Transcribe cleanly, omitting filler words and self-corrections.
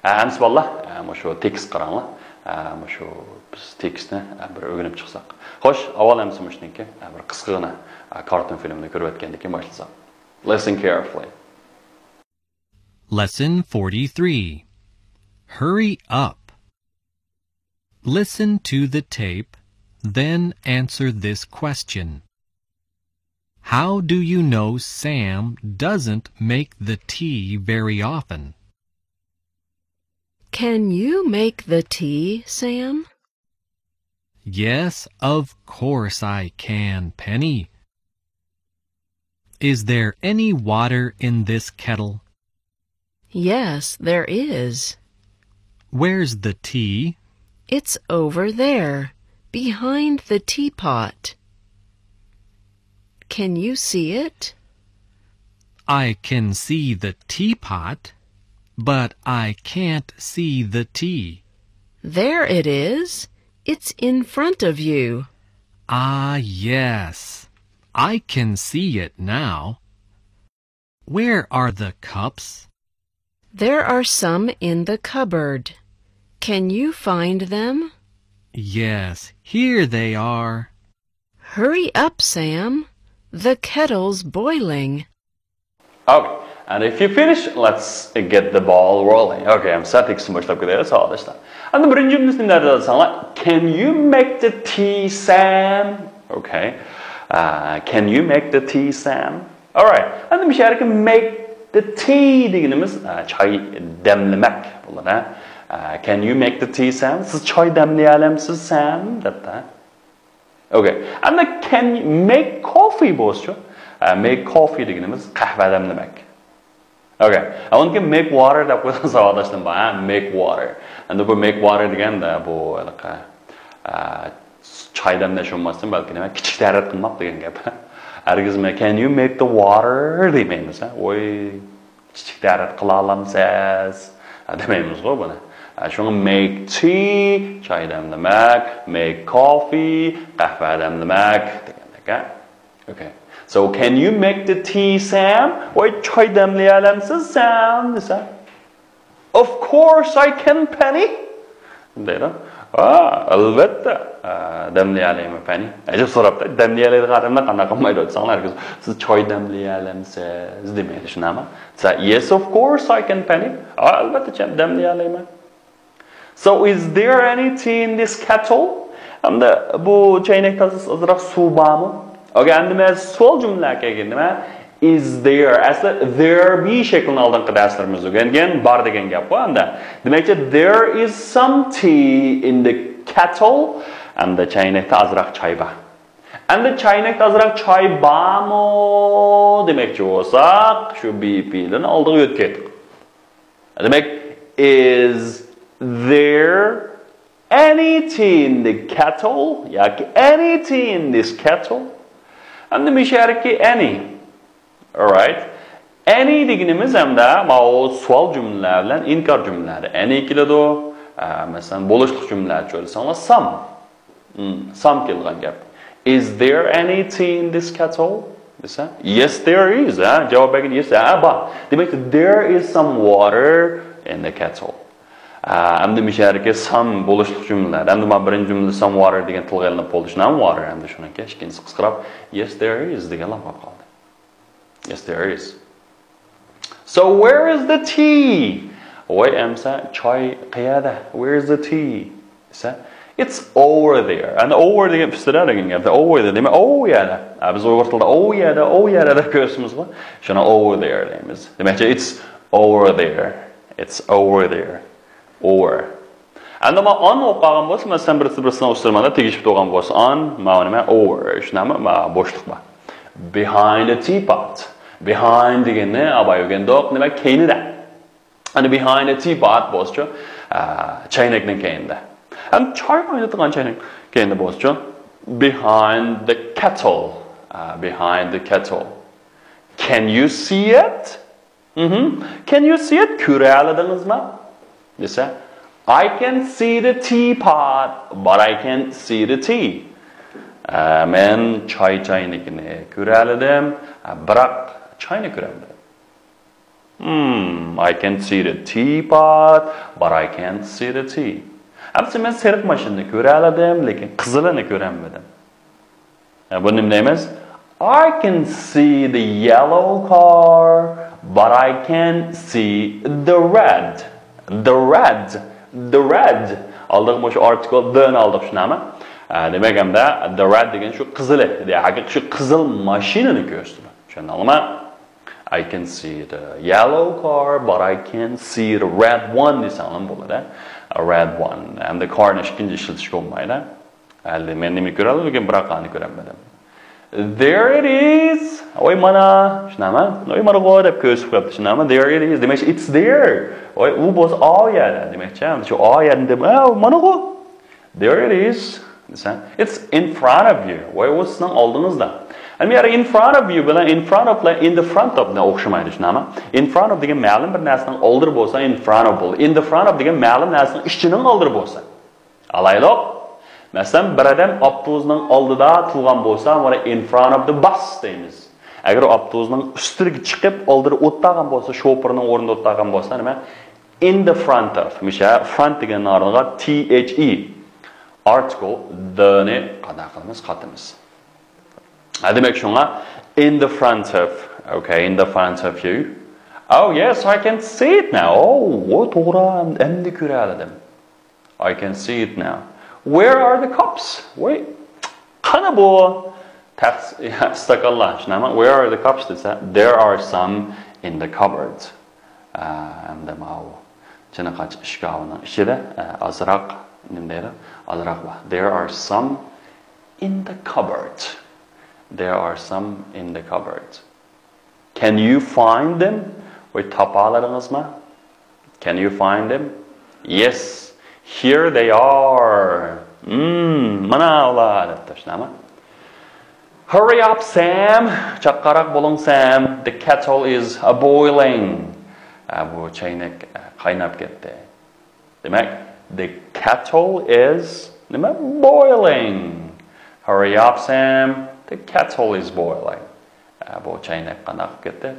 Әмсі балла, мұшу текст қараңла. Мұшу біз текстіні бір өгініп шықсақ. Хош, авал әмсі мұшынеке бір қысқығына картон фильмді көріп өткендеке башылсақ. Listen carefully. Lesson 43. Hurry up. Listen to the tape, then answer this question. How do you know Sam doesn't make the tea very often? Can you make the tea, Sam? Yes, of course I can, Penny. Is there any water in this kettle? Yes, there is. Where's the tea? It's over there, behind the teapot. Can you see it? I can see the teapot, but I can't see the tea. There it is. It's in front of you. Ah, yes. I can see it now. Where are the cups? There are some in the cupboard. Can you find them? Yes, here they are. Hurry up, Sam. The kettle's boiling. Okay, and if you finish, let's get the ball rolling. Okay, I'm setting so much up with this. And the birinci cümlesini nerede alırsan? Can you make the tea, Sam? Okay. Can you make the tea, Sam? Alright. And the müşerike make the tea deganimiz çay demlemek. Can you make the tea, Sam? Siz çay demleyelemsiz, Sam? Okay. And the can you make coffee bo'lsa, make coffee deganimiz qahva demlemek. Okay. I can make water deb qo'ysa savodashdan bor, make water. And bu make water deganda bu çay demlesh olmasdan balki nima kichik tarat qilmoq degan gap. Hargiz can you make the water demaymiz, Voy kichik tarat qila olamsiz demaymiz-ku buni. Shunga make tea, çay demlemek, make coffee, qahva demlemek degandek. Okay. So can you make the tea, Sam? Voy çay demlay olamsiz, Sam desa. Of course I can, Penny. Deydi. Albatta. Demlay olayman, Penny. Ajib so'rabdi. Demlay olaydigan odamlar qanaqa qilmaydi desanglar, siz choy demlay olamsiz demaydi, shunami? Yes, of course I can, Penny. Albatta demlay olayman. So is there any tea in this kettle? Hamda bu chaynakda ozroq suv bormi? Okay, endi men savol jumlaga kelgandim. Is there? Aslida there be shaklini oldingi darslarimiz o'rgangan, bor degan gap bor hamda. Demakki there is some tea in the kettle and the chaynakda ozroq choy bor. And the chaynakda ozroq choy bormi demakchi bo'lsak, shu BP'dan oldiga o'tib ketdik. Demak, is there any tea in the kettle? Yoki any tea in this kettle? And the mishariki any. Alright. Any deganimiz hamda ma'o savol jumlalar bilan inkor jumlalari. Any keladi. Masalan, bo'lishliq jumlalar cho'lsanglar some. Some kelgan gap. Is there any tea in this kettle? Desa, yes there is. Javob bergan yes, bor. Demak, there is some water in the kettle. Hamda mishariki some bo'lishliq jumlalar. Hamda men birinchi jumlada some water degan tilga ilinib qoldi. Shunam water hamda shunaki ikkinchisi qisqarib yes there is deganlar bor qoldi. Yes, there is. So where is the tea? Voy amsa choy qayerda? Where is the tea? It's over there. And over degan pistira degan gap. Over there. Demak, oh yerda. Biz uyg'ur tilida oh yerda deb ko'rsamizmi? Shuni over there deymiz. Demakki it's over there. It's over there. Over. Endi men on o'qigan bo'lsam, masalan bir sinov ustirmada tegishib turgan bo'lsa on, mana nima over. Shunami? Ma bo'shliq bor. Behind the teapot. Behind degani abay o'rgandoq nima keyinida. Ana behind the teapot bo'lsa, chaynakning keyinida. Ham choy qaynatgan chaynak keyinida bo'lsa, behind the kettle. Behind the kettle. Can you see it? Can you see it? Ko'ra oladingizmi? Desa, I can see the teapot, but I can't see the tea. Men choy chaynakini ko'ra oldim, biroq choyni ko'ra olmadim. I can see the teapot, but I can't see the tea. Hamsi men seriq mashinani ko'ra oldim, lekin qizilini ko'rolmadim. Buni nima deymiz? I can see the yellow car, but I can't see the red. The red. Aldık bu şu article the aldık şunami. Demek hamda the red degan shu qizili. Haqiqiy shu qizil mashinani ko'rsatdi. Tushundingmi? I can see the yellow car, but I can't see the red one desam ham bo'ladi. A red one. And the car ishkinchi ishlatishga bo'lmaydi. Hali men nima ko'radim, lekin biraqani ko'rolmadim. There it is. Oy mana, shunami? Oy mana qo'y deb ko'rsatib qo'yibdi, shunami? There it is. Demak, it's there. Oy, u bo'lsa oyadi. Demakchi, shu oyadi deb, mana qo'y. There it is. It's in front of you. Oy, u sizning oldingizda. And we are in front of you, bilan in front of like in the front of na o'xshamaydi, shunami? In front of degan ma'lum bir narsaning oldir bo'lsa, in front of bo'ladi. In the front of degan ma'lum narsaning ichining oldir bo'lsa. Alayloq. Masalan, bir odam avtobusning oldida turgan bo'lsa, mana in front of the bus deymiz. Agar avtobusning ustiga chiqib oldirib o'tgan bo'lsa, shofirning o'rnida o'tgan bo'lsa, nima? In the front of. Misha front degan o'rniga the article the ni qanday qilamiz? Qatimiz. Demak shunga in the front of. Okay, in the front of you. Oh yes, I can see it now. Oh, to'g'ri, endi ko'ra oldim. I can see it now. Where are the cups? Wait. Qana bu stakanlar, shunami? Where are the cups? There are some in the cupboard. Hamda mau chinaqach ishkavning ichida azroq nima deydi? Azroq bor. There are some in the cupboard. There are some in the cupboard. Can you find them? Voy topaladingizmi? Can you find them? Yes. Here they are. Mana ular deb tashnami? Hurry up, Sam. Chaqqaroq bo'ling, Sam. The kettle is boiling. Bu chaynak qaynab ketdi. Demak, the kettle is nima? Boiling. Hurry up, Sam. The kettle is boiling. Bu chaynak qaynab ketdi.